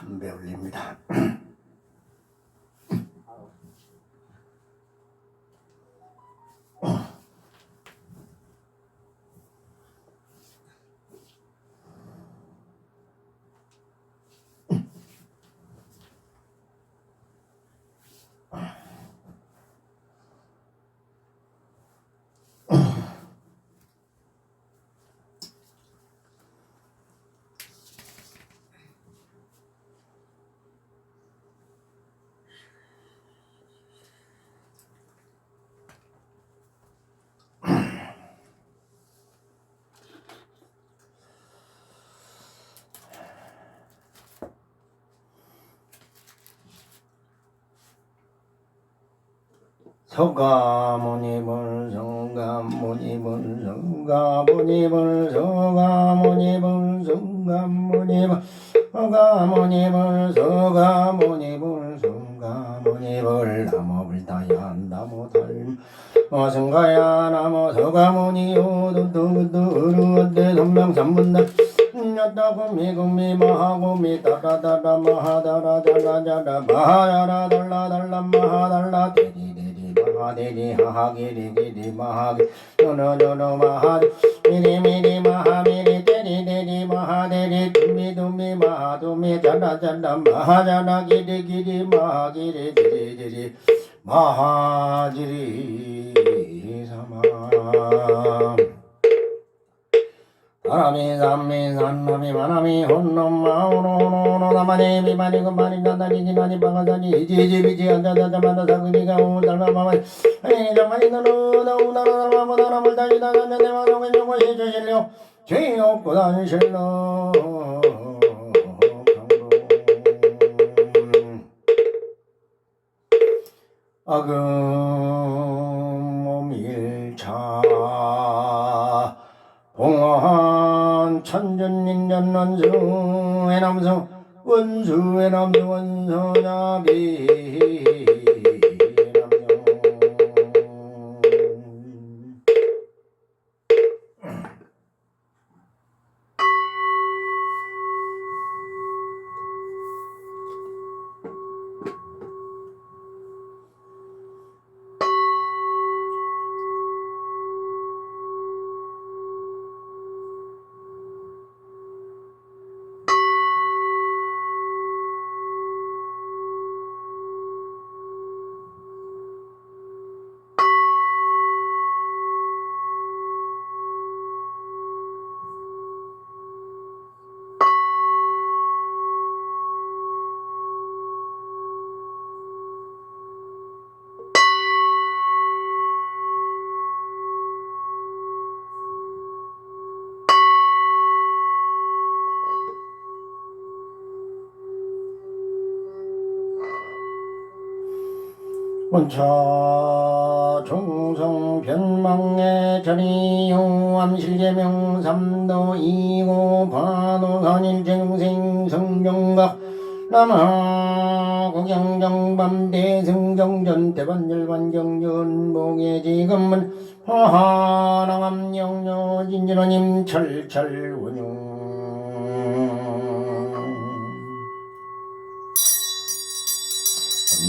담배 올립니다. 서가모니불 서가모니불 서가모니불 서가모니불 서가모니불 서가모니불 서가모니불 서가모니불 나무불다야 나무달 어승가야 나무 서가모니요 두두두루어대 선명삼분다 야따구미구미 마하구미 따라따라 마하다라 달라자라 마하야라 달라달라 마하달라 마하데리 하하기리기리 마하기 노노노노 마하디 미리미리 마하미리 데리데리 마하데리 두미두미 마하두미 자라자라 마하자라 기리기리 마하기리기리기리 마하지리 사마 사람이 삼미 산남이 마나미 혼놈 마오노노노 나마네 미마니 금마니 나다니 기나니 방아다니 이지지비지 안자자자마다 사그니가 오달마마마이 아니 정말이 너누나우나라 달마보다람을 다니다가면 내마동은 요것이 주실려 죄 없고 다니실러 아금 몸일차 봉한 천전인전 원수 해남수 원수 해남수 원서자비 원차 종성 변망의 자리요 암실제명 삼도 이고 반호산일쟁생 성경각 남하 국양정밤 대승정전 대반열반경전 목예지금은 화하랑암영녀 진진원임 철철원용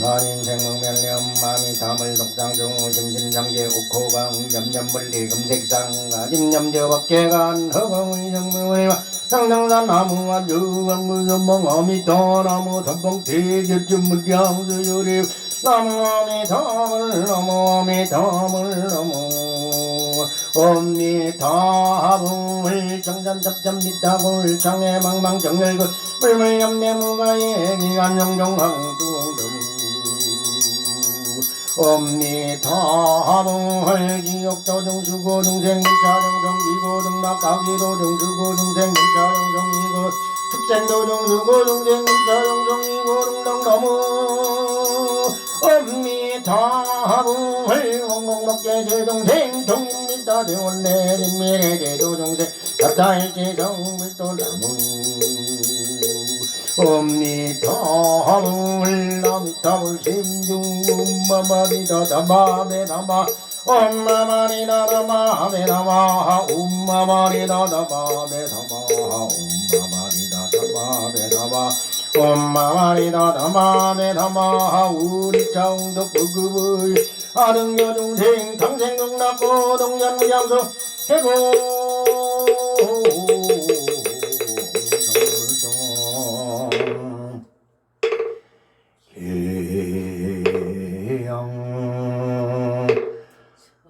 나인생명멸렴 마미 담을 독장중 심심장제 옥호강 염염물리 금색상 아직염저 법계간 허공의 정명을 상당산 나무와 주왕무선봉 어미터나무 선봉 대결주문량수유리 나무 어미터물 너무 어미터물 너무 어미터물 정전접점 밑다굴 창에 망망정열굴 물물염내무가에 기간정정항둥둥 엄니타물 지옥도정수고중생 문자정정기고등락가기도정수고중생 문자정정기고 축생도정수고중생 문자정정기고등락나무 엄니타물 공공롭게 제동생 동입니다 대원내림미래 제도정생 갑자일지성 밀도나무 엄니타물 나미타물 심중 엄마마리다 다마메 다마 엄마마리다 다마메 다마 엄마마리다 다마메 다마 엄마마리다 다마메 다마 엄마마리다 다마메 다마 우리 장도 부급의 아등여 중생 당생극 낳고 동년무장수 해고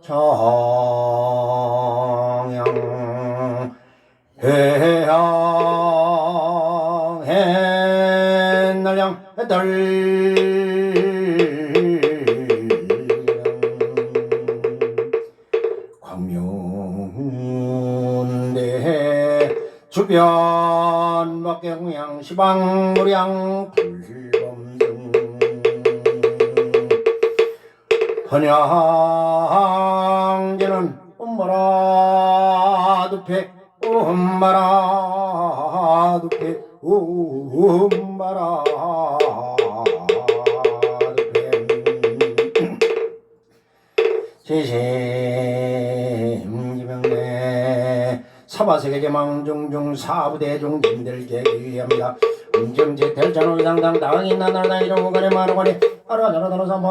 청양 해양 해날량 해달 광명대 주변 박경양 시방무량 불범등 헌양제는 엄마라 두패 엄마라 두패 엄마라 두패 제심기병내 사바세계제망중중 사부대중 힘들게 위합니다. 음점제 대전을 상당 당이 나나다 이러고 가래 마루가래 아라자라다라 사마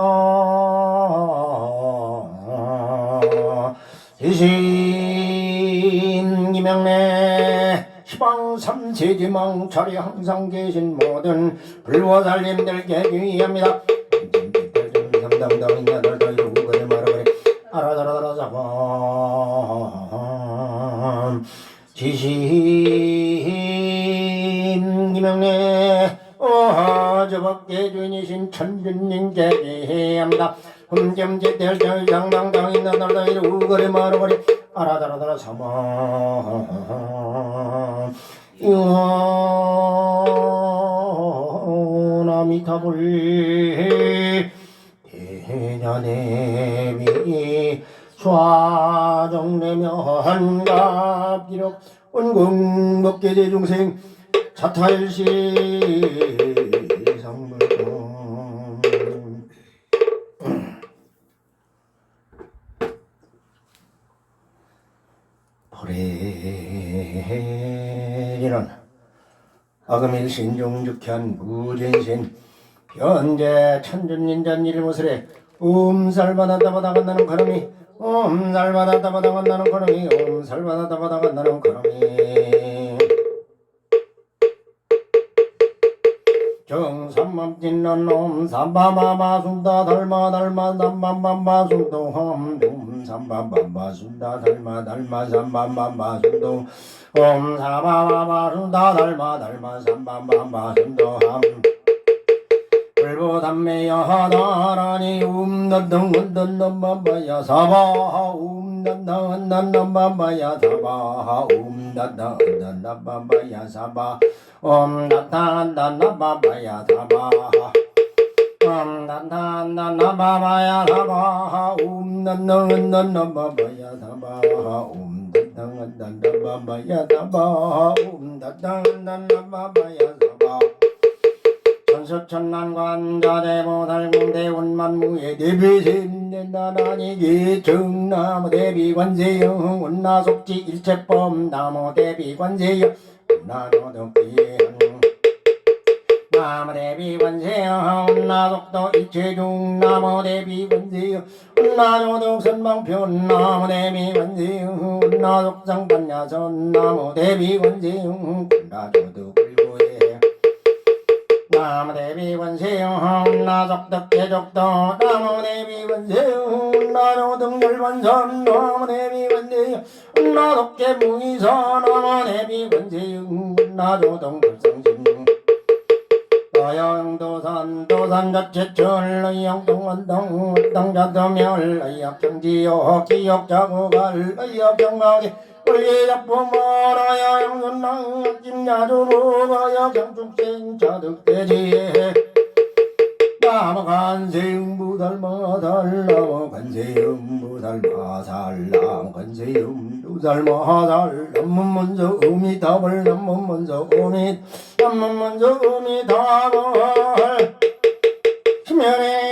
제심기명내 시방삼세지망 자리 항상 계신 모든 불보살님들께 위합니다. 음점제 대전을 상당 당이 나나다 이러고 가래 마루가래 아라자라다라 사마 지심기명내 저밖에 주인이신 천주님께 기합니다. 흠점제대절 장당당이 나다다 이루거리 마루거리 아라다라다라 사마 요나미타불 대자대비 수화정내며 한갑기록 원궁법계대 중생 자탈시 상불공 보리는 아금일신중죽현 무진신 현재 천준인전 일무슬에 음살바다다바다 간다는 걸음이 음살바다다바다 간다는 걸음이 음살바다다바다 간다는 걸음이 정삼맘진난 놈 삼바마마순다 달마 삼밤밤바순도 함둠 삼밤밤바순다 달마 삼밤밤바순도 삼바마마순다 달마 삼밤밤바순도 함 불보담매야 하나라니 음단덩은단단밤바야 사바 음단덩은단단밤바야 사바 음단덩은단단밤바야 사바 나타난다나바바야 사바 나타난다나바바야 사바 나타난다나바바야 사바 나타난다나바바야 사바 나타난다나바바야 사바 천수천난관자대보살공대운만무예 대비신된다나니기 정나무 대비관세영 운나속지 일체법 나무 대비관세영 운나도덕기행 나무 대비관세영 운나속도 일체중 나무 대비관세영 운나도덕선방편 나무 대비관세영 운나속상반야선 나무 대비관세영 운나도덕 나무대비관세음 나속덕계족도 나무대비관세음 나조등열반선 나무대비관세음 나속계무이선 나무대비관세음 나조등불성신 어영도산 도산자체철 의영동원동 땅자도멸 의역경지요 기역자구갈 의역경마게 울리작부모라야 영선랑 김야주부가야 경축생 자득대지에 나무간세음부살마살 나무간세음부살마살 나무간세음부살마살 남문문서 우미답을 남문문서 남문문서 우미답을 심연에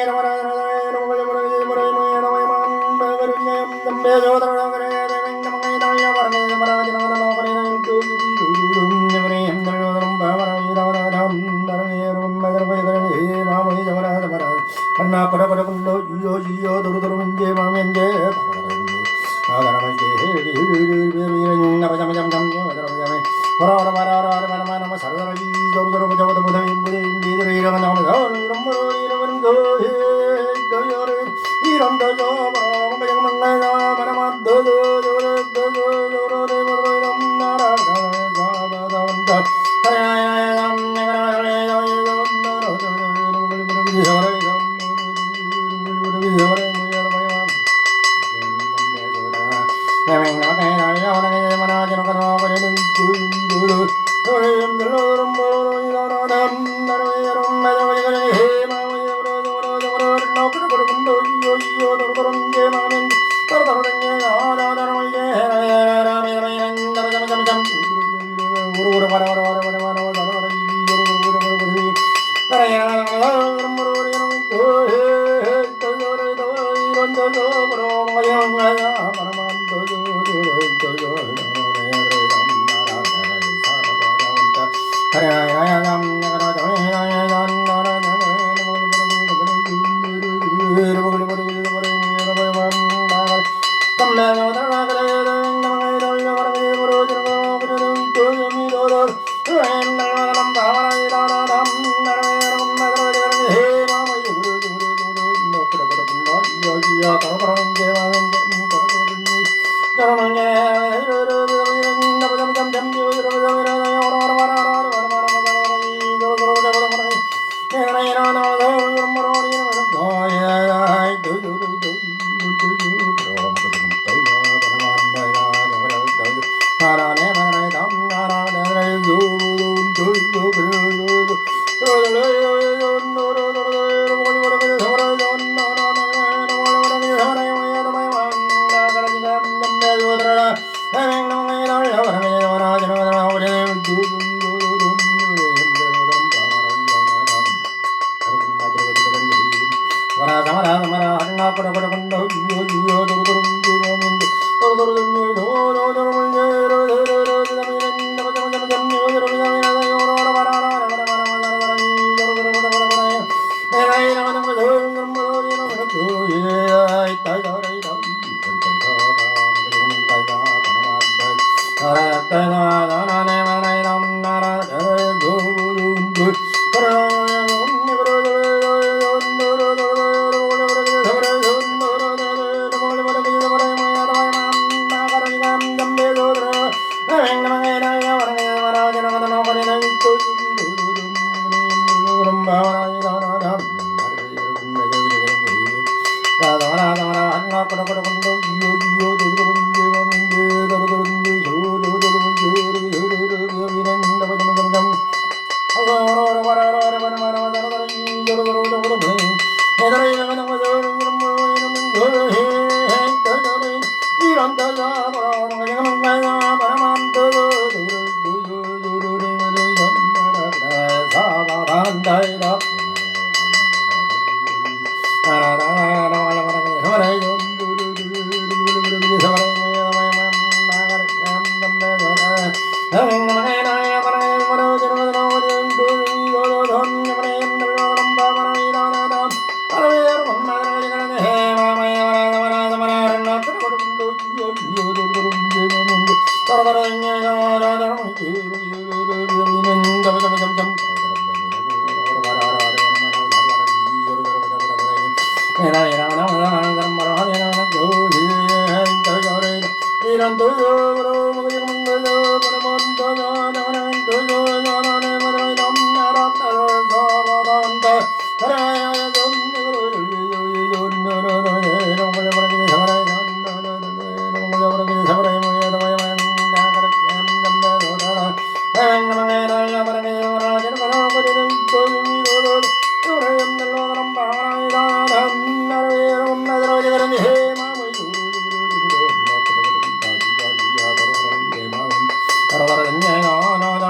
Hare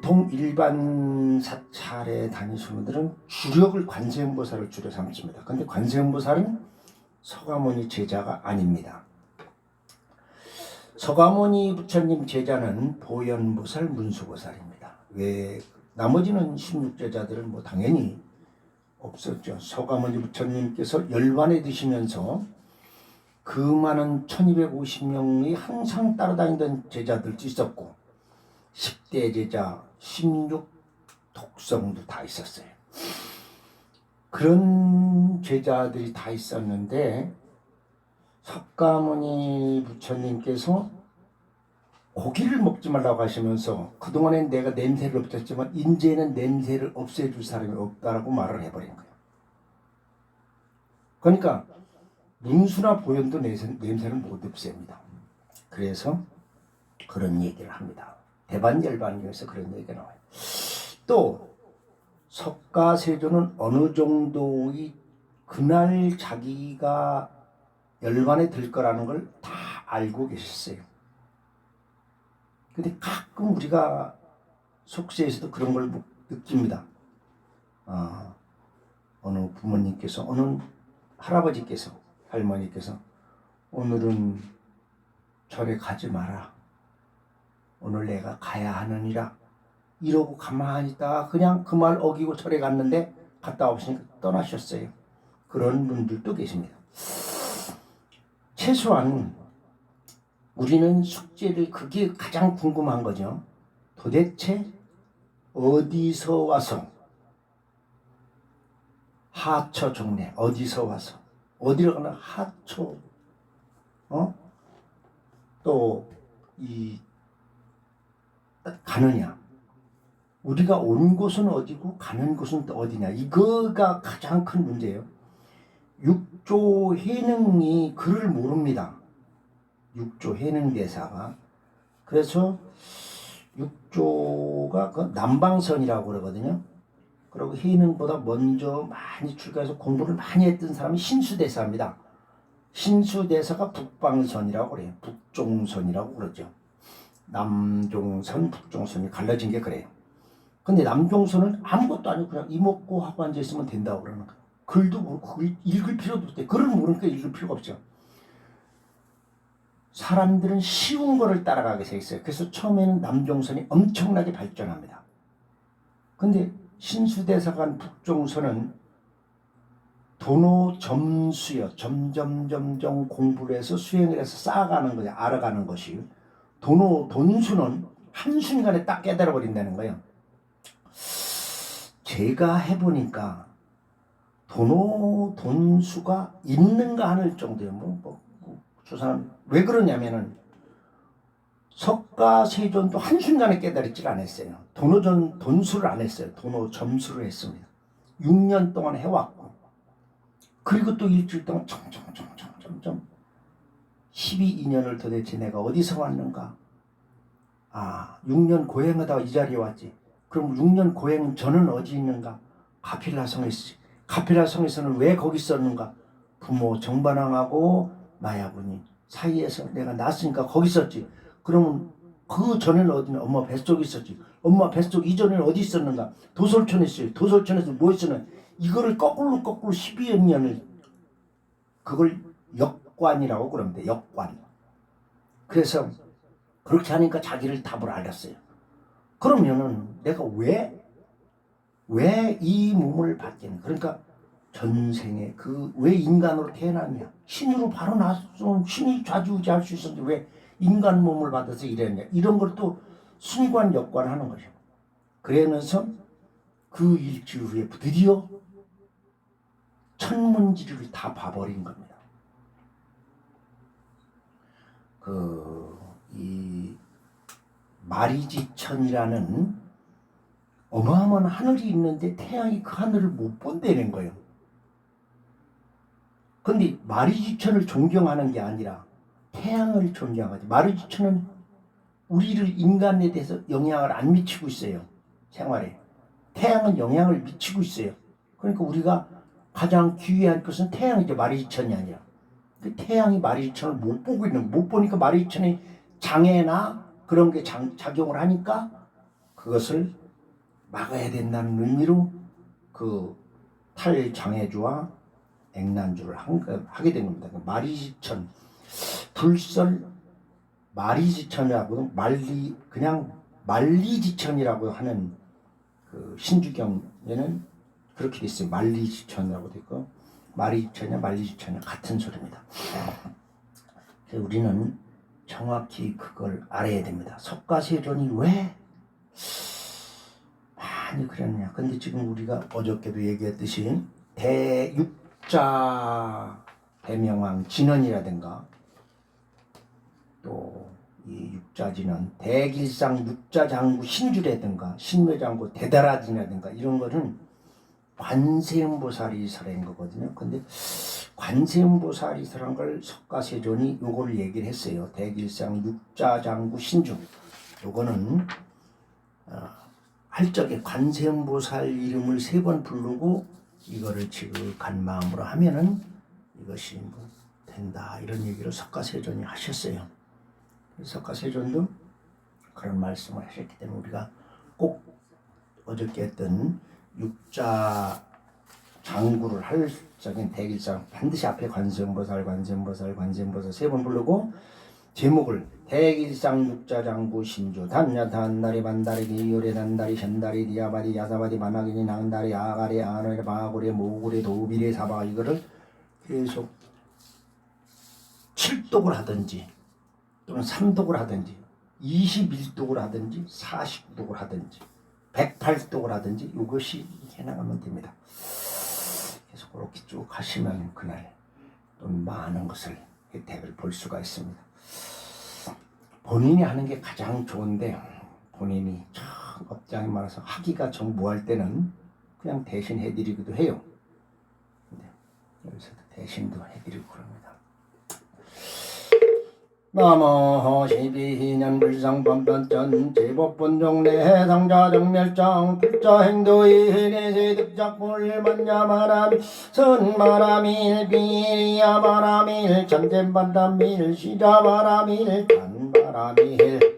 보통 일반 사찰에 다니시는 분들은 주력을 관세음보살을 주로 삼습니다. 근데 관세음보살은 서가모니 제자가 아닙니다. 서가모니 부처님 제자는 보현보살, 문수보살입니다. 왜 나머지는 16제자들은 뭐 당연히 없었죠. 서가모니 부처님께서 열반에 드시면서 그 많은 1250명이 항상 따라다니던 제자들도 있었고 10대 제자, 16독성도 다 있었어요. 그런 제자들이 다 있었는데 석가모니 부처님께서 고기를 먹지 말라고 하시면서 그동안엔 내가 냄새를 없앴지만 이제는 냄새를 없애줄 사람이 없다라고 말을 해버린 거예요. 그러니까 문수나 보현도 냄새를 못 없앱니다. 그래서 그런 얘기를 합니다. 대반열반경에서 그런 얘기가 나와요. 또 석가세조는 어느 정도의 그날 자기가 열반에 들 거라는 걸 다 알고 계셨어요. 근데 가끔 우리가 속세에서도 그런 걸 느낍니다. 어느 부모님께서, 어느 할아버지께서, 할머니께서 오늘은 절에 가지 마라. 오늘 내가 가야 하느니라. 이러고 가만히 있다가 그냥 그 말 어기고 절에 갔는데 갔다 오시니까 떠나셨어요. 그런 분들도 계십니다. 최소한 우리는 숙제를 그게 가장 궁금한 거죠. 도대체 어디서 와서 하처 종래 어디서 와서 어디를 가나 하초 또 이 가느냐, 우리가 온 곳은 어디고 가는 곳은 또 어디냐, 이거가 가장 큰 문제예요. 육조 해능이 그를 모릅니다. 육조 해능대사가. 그래서 육조가 그 남방선이라고 그러거든요. 그리고 해능보다 먼저 많이 출가해서 공부를 많이 했던 사람이 신수대사입니다. 신수대사가 북방선이라고 그래요. 북종선이라고 그러죠. 남종선, 북종선이 갈라진 게 그래요. 근데 남종선은 아무것도 아니고 그냥 이먹고 하고 앉아있으면 된다고 그러는 거예요. 글도 모르고 읽을 필요도 없대. 글을 모르니까 읽을 필요가 없죠. 사람들은 쉬운 거를 따라가게 돼 있어요. 그래서 처음에는 남종선이 엄청나게 발전합니다. 근데 신수대사관 북종선은 도노 점수요. 점점 공부를 해서 수행을 해서 쌓아가는 거예요. 알아가는 것이. 돈수는 한순간에 딱 깨달아 버린다는 거예요. 제가 해보니까 돈수가 있는가 하는 정도예요. 저 사람 왜 그러냐면은 석가세존도 한순간에 깨달았질 않았어요. 돈수를 안 했어요. 도노 점수를 했습니다. 6년 동안 해왔고, 그리고 또 일주일 동안 점점 12년을 도대체 내가 어디서 왔는가? 6년 고행하다가 이 자리에 왔지. 그럼 6년 고행 전은 어디 있는가? 가필라성에 있지. 가필라성에서는 왜 거기 있었는가? 부모 정반왕하고 마야분이 사이에서 내가 낳았으니까 거기 있었지. 그러면 그 전에는 어디냐? 엄마 뱃속에 있었지. 엄마 뱃속 이전에는 어디 있었는가? 도솔천에 있어요. 도솔천에서 뭐 있었나? 이거를 거꾸로 12여 년을, 그걸 역관이라고 그럽니다. 역관. 그래서 그렇게 하니까 자기를 답을 알았어요. 그러면은 내가 왜 이 몸을 받겠냐? 그러니까 전생에 왜 인간으로 태어났냐? 신으로 바로 나왔으면 신이 좌지우지할 수 있었는데 왜 인간 몸을 받아서 이랬냐? 이런 걸 또 순관 역관하는 거죠. 그러면서 그 일주일 후에 드디어 천문지류를 다 봐버린 겁니다. 이 마리지천이라는 어마어마한 하늘이 있는데 태양이 그 하늘을 못 본다는 거예요. 근데 마리지천을 존경하는 게 아니라 태양을 존경하지. 마리지천은 우리를 인간에 대해서 영향을 안 미치고 있어요. 생활에. 태양은 영향을 미치고 있어요. 그러니까 우리가 가장 귀한 것은 태양이죠. 마리지천이 아니라. 그 태양이 마리지천을 못 보고 있는, 못 보니까 마리지천이 장애나 그런 게 작용을 하니까 그것을 막아야 된다는 의미로 그 탈장애주와 액난주를 하게 된 겁니다. 그 마리지천, 불설 마리지천이라고는 그냥 만리지천이라고 하는 그 신주경에는 그렇게 돼 있어요. 만리지천이라고 돼 있고 마리지천이나 만리지천이 같은 소리입니다. 우리는 정확히 그걸 알아야 됩니다. 석가세존이 왜 많이 그랬냐. 근데 지금 우리가 어저께도 얘기했듯이 대육자 대명왕 진언이라든가 또 이 육자진언 대길상 육자장구 신주라든가 신묘장구 대다라진이라든가 이런 거는 관세음보살이 설한 거거든요. 근데 관세음보살이 설한 걸 석가세존이 요거를 얘기를 했어요. 대길상 육자장구 신주. 요거는 할 적에 관세음보살 이름을 3번 부르고 이거를 지극한 마음으로 하면은 이것이 뭐 된다 이런 얘기를 석가세존이 하셨어요. 석가세존도 그런 말씀을 하셨기 때문에 우리가 꼭 어저께 했던 육자 장구를 할 적엔 대길상 반드시 앞에 관세음보살 3번 부르고 제목을 대길상 육자장구 신주 단야단다리 반다리 요레단다리 션다리 디아바디 야사바디 마나기니 나은다리 아가리 아노레 바고레 모고레 도비레 사바 이거를 계속 7독을 하든지 또는 3독을 하든지 21독을 하든지 40독을 하든지 108독을 하든지 이것이 해나가면 됩니다. 계속 그렇게 쭉 하시면 그날 또 많은 것을 혜택을 볼 수가 있습니다. 본인이 하는 게 가장 좋은데 본인이 참 업장에 말아서 하기가 정모할 때는 그냥 대신 해드리기도 해요. 근데 여기서도 대신도 해드리고 그럽니다. 나머 12년 불상반변전 제법본종내 해상자 정멸장 불자행도의 내세득작불 만야마라밀 선마라밀 비리야마라밀 전zem반담밀 시자마라밀 간마라밀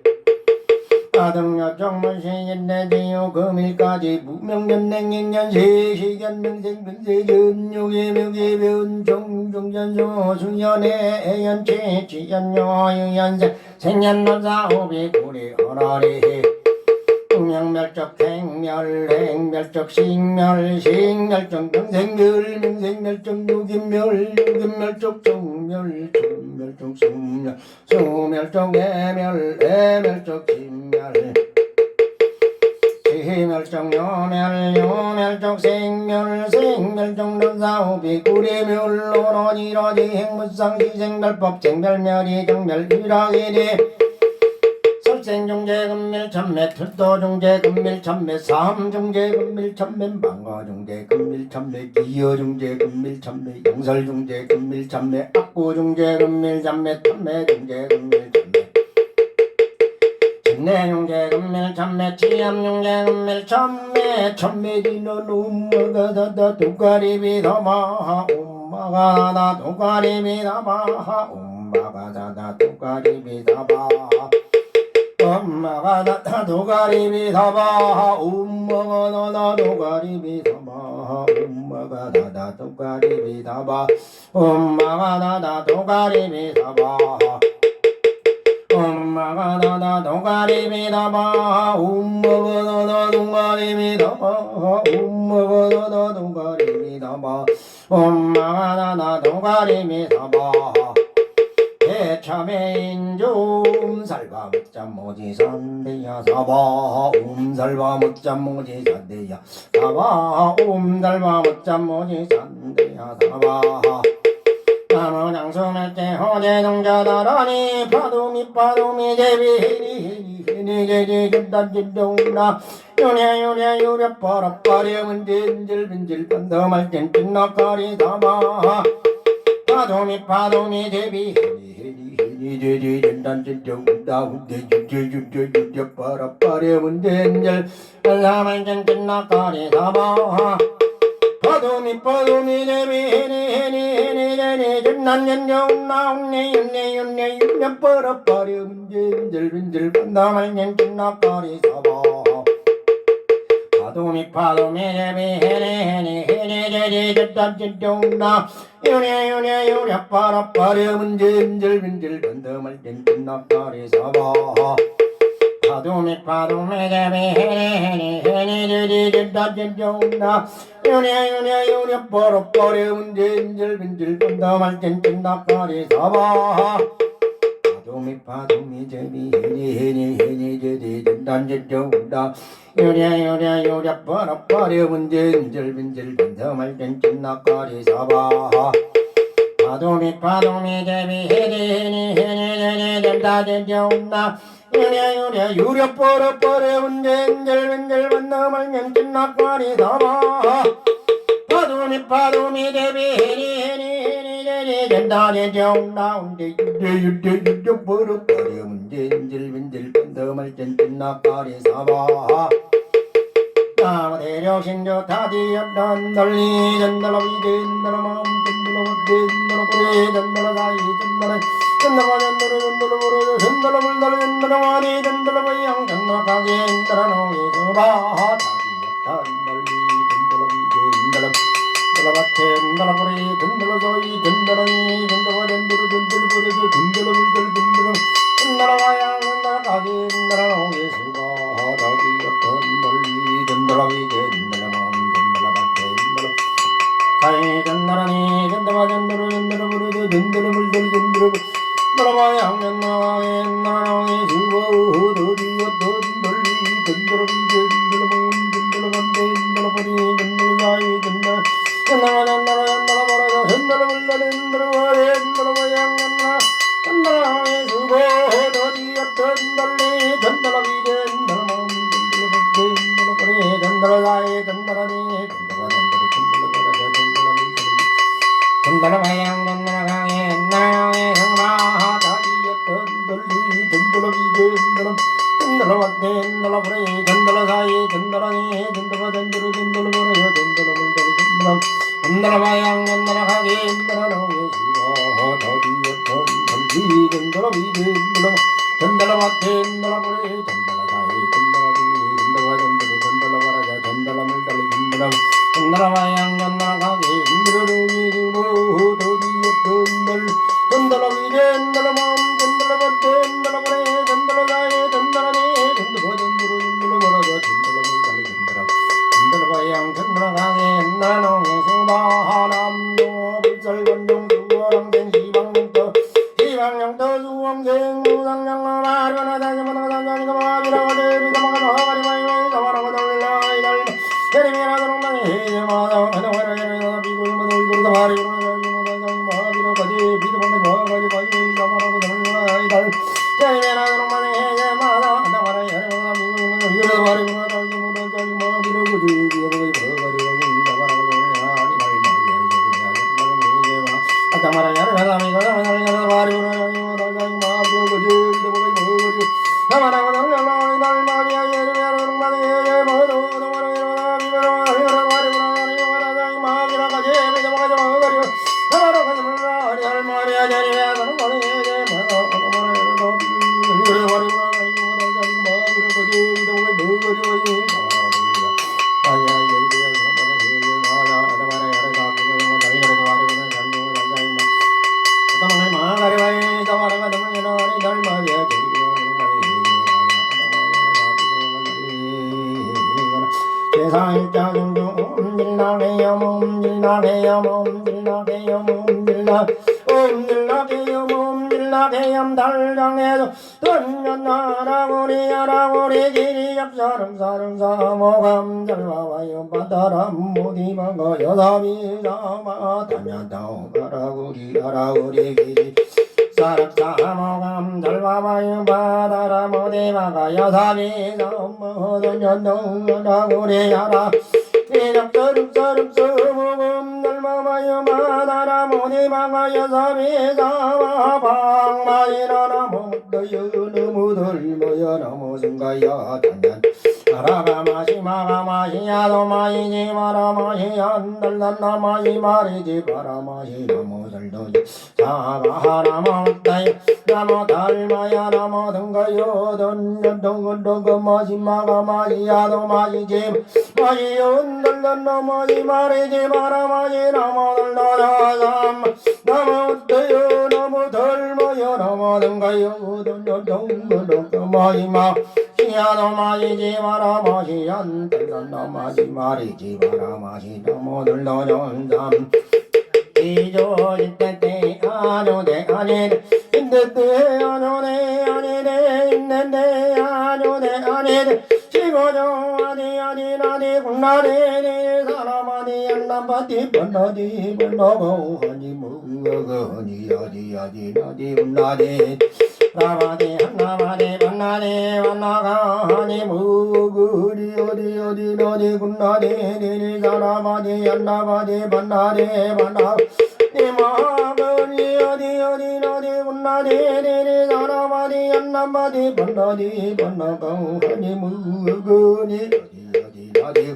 아등여정문시인내지요 금일까지 무명년냉인년 세시견명생병세견육의명예변 종종전소 수연의 애연체 지연여유연생 생년론사오비 구리 허라리 명멸적 행멸 행멸적 식멸 식멸적 명생멸 명생멸적 유긴멸 정멸 정멸적 수멸 수멸적 애멸 애멸적 진멸 지멸적 요멸 요멸적 생멸 생멸적 논사오비 구리멸 오로니로지 행무상시 생멸법 생멸멸이 정멸 유락이리 설생중재 금밀 참매 틀도중재 금밀 참매 삼중재 금밀 참매 방어중재 금밀 참매 기여중재 금밀 참매 영설중재 금밀 참매 악구중재 금밀 참매 탐매중재 금밀 참매 진내중재 금밀 참매 치암중재 금밀 참매 참매지는 엄마가 두가리비 더마 엄마가 나 두가리비 더마 엄마가 나 두가리비 더마 엄마가 나 도가리비 사바 엄마가 나 도가리비 사바 엄마가 나 도가리비 사바 엄마가 나 도가리비 사바 엄마가 나 도가리비 사바 엄마가 나 도가리비 사바 엄마가 나 도가리비 사바 엄마가 나 도가리비 사바 참해인조 음살바 묵잠모지 산대야 사바 음살바 묵잠모지 산대야 사바 음살바 묵잠모지 산대야 사바 나무장수멸제 호재동자다라니 파도미 제비해니 제단진동나 요래 버럭버려 문질문질 번더말 땐 넉거리 사바 파도미 제비해니 제단진동나 운대주주주주주 버럭버려 문질문질 번더말 땐 넉거리 사바 파도미 제비해니 전난연정 나온네 윤네 버럭버려 문질문질 번더말 땐 넉거리 사바 파도미 파도미 제비 해니 제리 젖젖젖나 요래 요래 요래 빠라빠려 문질문질 문질 번더말 땐뜬나까리 사바 파도미 파도미 제비 해니 제리 젖젖젖나 요래 요래 요래 빠라빠려 문질문질 문질 번더말 땐뜬나까리 사바 파도미 제비 해니 제리 젖젖젖나 요래 요래 빠라빠려 문질 문질 번더말 땐뜬나까리 사바 파도미 제비 해니 제리 젖젖젖나 요래 요래 빠라빠려 문질 번더말 땐뜬나까리 사바 파도미 제비 해니 제리 젖젖젖나 운데 유대 빠라빠려 문질 번더말 땐뜬나까리 사바 대력신조 타디였던 널리 전달로 이젠달로 마음 전달로 전달로 뿌리 전달로 사이 전달로 부르 전달로 물달로 전달로 와리 전달로 보양 전달로 가게 전달로 노예 수바 타디였던 널리 전달로 이젠달로 전달로 밭에 전달로 뿌리 전달로 사이 전달로 이 전달로 전달로 부르 전달로 물달로 전달로 와양 전달로 가게 전달로 노예 수바 타디였던 널리 전달로 이젠달로 마음 전달로 밭에 전달로 사이 전달하니 전달로 전달로 부르 전달로 물달로 전달로 전달로 전달로 옛날에 수고 도디었던 널리 전달로 이젠달로 마음 전달로 밭에 전달로 버리 전달로 사이 전달로 버려 전달로 물달로 전달로 와래 전달로 모양 전달로 수고 도디었던 널리 전달로 이젠달로 마음 전달로 밭에 전달로 버리 전달로 사이 전달하니 전달로 모양 전달로 강에 옛날에 성마 다디었던 널리 전달로 이젠달로 전달로 밭에 전달로 버리 전달로 사이 전달하니 전달로 버려 전달로 물달로 전달로 모양 전달로 강에 옛날에 수고 다디었던 널리 전달로 이젠달로 전달로 밭에 전달로 버리 전달로 사이 전달로 버려 전달로 물달로 전달로 모양 전달로 강에 힘들어 도디었던 널 전달로 이젠달로 마음 전달로 밭에 전달로 버리 전달로 사이 전달하니 전달로 버려 전달로 물달로 전달로 모양 전달로 강에 옛날에 수바하남노 불설건종 수월왕생 시방령터 수왕생 무상령어 마르나 다시마다다다니가 마비라고 대비다마가 나가리마이마이 나와라고 달라이달 예리미라도록 나니 해제마다 가나와라 예리나 비고이마다 이거르다 마리고나 마비라까지 비드방가 나가리 마이마이 나와라고 달라이달 예리미라도록 나니 해제마다 가나와라 예리나 비고이마다 이거르다 마리고나 달기모다 자기 마비라고 대비다마가 나와라고 달라이달 아따마라 야르가다미 가다마라 마리고나 자기모다 자기 마비라고 대비다마가 이거르다 나와라고 달라이달 마비야 예리미라도록 나니 해제마다 달장에서 던전나라고리 길이 잡사름사모감 잘와와요 바다람 모디마가 여사비 사마 다냐다오가라구리 길이 사람사모감 잘와와요 바다람 모디마가 여사비 사마 던전나라고리 야라 이적서름서름서모금 날마마여 마다라 모니마가 여사비 사마 방마이라나 못더여 너무 들모여 넘어선가야 단연 아라가마시 마가마시 야도마이지 마라마시 안달란나마시 마리지 바라마시 넘어설도지 사바하라마다이 나모 달마야 넘어선가요 던던던던마시 마가마시 야도마이지 마시 안달란나마시 마리지 바라마시 넘어설도지 넘어대요 넘어들마야 넘어선가요 던던던던마시 마 야도 마시지 마라 마시 안달란나 마시 마리지 마라 마시 너무들 너연담 이조지 때때 아뇨네 아니네 인데때 아뇨네 아니네 인데때 아뇨네 아니네 지고죠 아니 군나네 사람아니 안남바디 번나디 번나고 하니 뭐가 하니 아디 군나네 라바디 한나바디 번나디 번나가 하니 뭐그리 어디 군나네 사람아니 안나바디 번나디 번나 이마거니 어디 군나네 사람아니 안남바디 번나디 번나가 하니 뭐그니 어디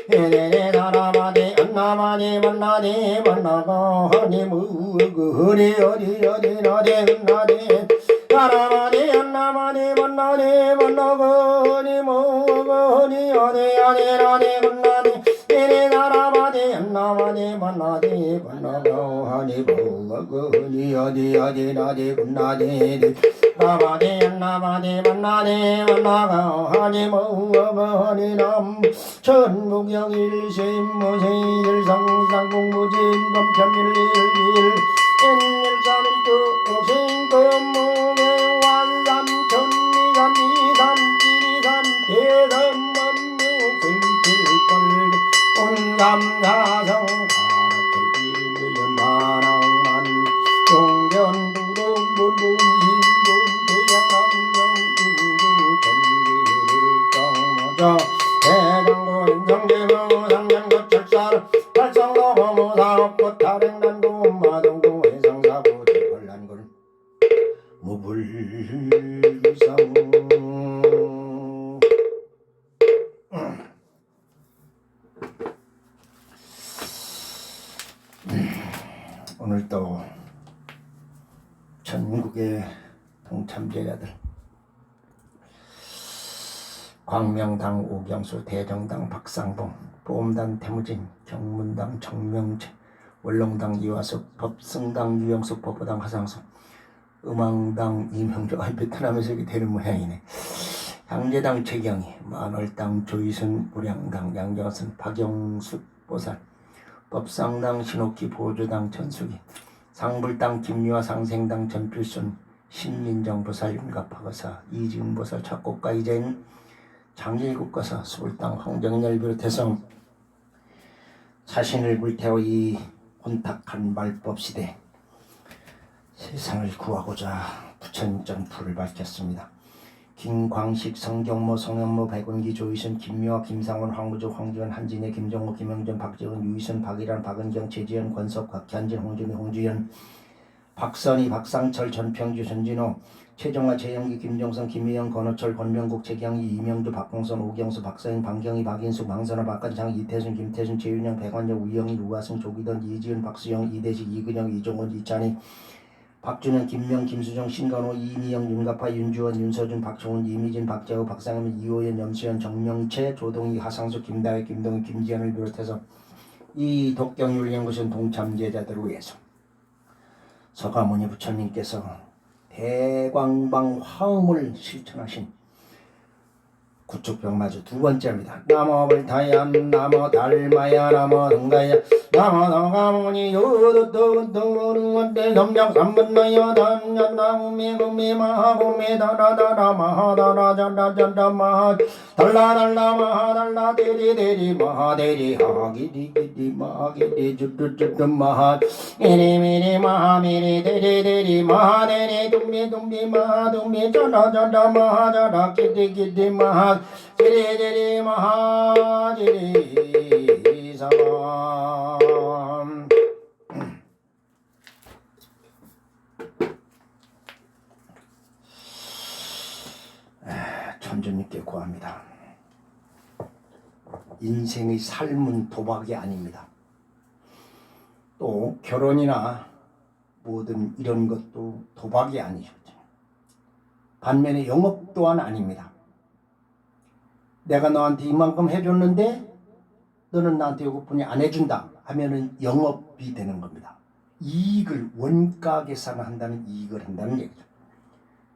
에레레 사람아니 안나바디 번나디 번나가 하니 뭐그니 어디 군나네 사람아니 안나바디 번나디 번나거니 뭐거니 어디 군나네 에레 사람아니 안나바디 번나디 번나가 하니 뭐거니 어디 군나네 나바디 안나바디 번나디 번나가 하니 뭐거니 남 천국영일세무세일 상상공무진 검천일일일 일삼일두 옥신금무의 완삼천이삼이삼칠이삼 대삼만무생칠벌 온감사성 가락일밀연만왕만 용견두동문문신돈 대양암영인주전기일정모저 대장군 인정대명호 상전거철살 발성로호모사업고 타백난도 마동도 해상사고 대걸난군 무불성 오늘도 전국의 동참제자들 광명당 오경수, 대정당 박상봉, 보험단 태무진, 경문당 정명재, 원롱당 이화숙, 법승당 유영숙, 법보당 하상수, 음왕당 이명조, 베트남에서 이렇게 되는 모양이네. 양재당 최경희, 만월당 조이순, 무량당 양정선, 박영숙 보살, 법상당 신옥희, 보조당 전숙이, 상불당 김유아, 상생당 전필순, 신민정 보살, 윤갑하거사, 이지은 보살, 착곡가 이재인, 장일국거사, 수불당 황정인을 비롯해서 자신을 불태워 이 혼탁한 말법 시대 세상을 구하고자 부처님전 불을 밝혔습니다. 김광식, 성경모, 성현모, 백운기, 조이순, 김묘아, 김상원, 황무조, 황지원, 한진혜, 김정호, 김영준, 박재훈, 유희순, 박일환, 박은경, 최지현, 권석, 곽현진, 홍준희, 홍주현, 박선희, 박상철, 전평주, 전진호, 최정화, 최영기, 김정선, 김희영, 권호철, 권명국, 최경희, 이명주, 박봉선, 오경수, 박서인, 방경희, 박인숙, 방선호, 박관창, 이태순, 김태순, 최윤영, 백완영, 우영희, 우하승, 조기던, 이지은, 박수영, 이대식, 이근영, 이종원, 이찬희, 박준현, 김명, 김수정, 신건호, 이미영, 윤갑하, 윤주원, 윤서준, 박종훈, 이미진, 박재호, 박상현, 이호연, 염수현, 정명채, 조동희, 하상수, 김다혜, 김동희, 김지현을 비롯해서 이 독경율연구소 동참제자들을 위해서 서가모니 부처님께서 대광방 화음을 실천하신 구축병마주 두 번째입니다. 나모 불타얌 나모 달마야 나모 등가야 나모 너가모니 요도도도원대 점령 삼분나야 단연나우미 구미 마하구미 다라다라 마하다라 잔다잔다 마하 달라달라 마하달라 대리대리 마하대리 하기디기디 마하기디 주뚜쭈뚜 마하 미리미리 마하미리 대리대리 마하대리 둠미둠미 마하둠미 잔다잔다 마하자라 기디기디 마하 지리지리 마하지리 사람 참전님께 구합니다. 인생의 삶은 도박이 아닙니다. 또 결혼이나 모든 이런 것도 도박이 아니죠. 반면에 영업 또한 아닙니다. 내가 너한테 이만큼 해줬는데 너는 나한테 이것뿐이 안 해준다 하면은 영업이 되는 겁니다. 이익을 원가 계산을 한다는 이익을 한다는 얘기죠.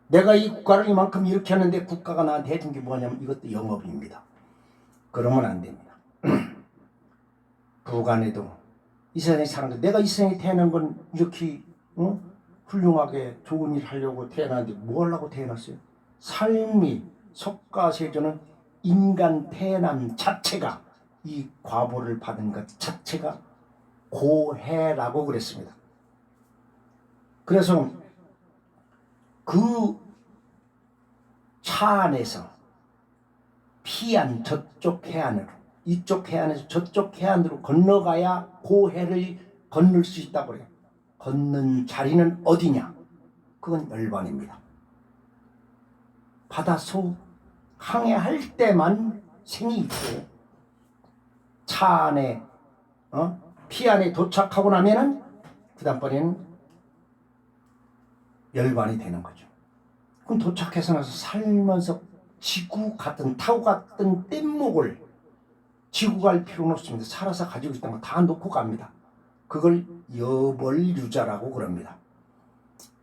내가 이 국가를 이만큼 이렇게 하는데 국가가 나한테 해준 게 뭐냐면 이것도 영업입니다. 그러면 안 됩니다. 부간에도 이 세상에 사는 거 내가 이 세상에 태어난 건 이렇게 훌륭하게 좋은 일 하려고 태어났는데 뭐 하려고 태어났어요? 삶이 석가세조는 인간 태어남 자체가 이 과보를 받은 것 자체가 고해라고 그랬습니다. 그래서 그 차 안에서 피안 저쪽 해안으로 이쪽 해안에서 저쪽 해안으로 건너가야 고해를 건널 수 있다고 그래요. 걷는 자리는 어디냐? 그건 열반입니다. 바닷속 항해할 때만 생이 있고 차 안에 피 안에 도착하고 나면은 그 다음번에는 열반이 되는 거죠. 그럼 도착해서 나서 살면서 지구 같은 타고 갔던 뗏목을 지고 갈 필요는 없습니다. 살아서 가지고 있던 거 다 놓고 갑니다. 그걸 여벌유자라고 그럽니다.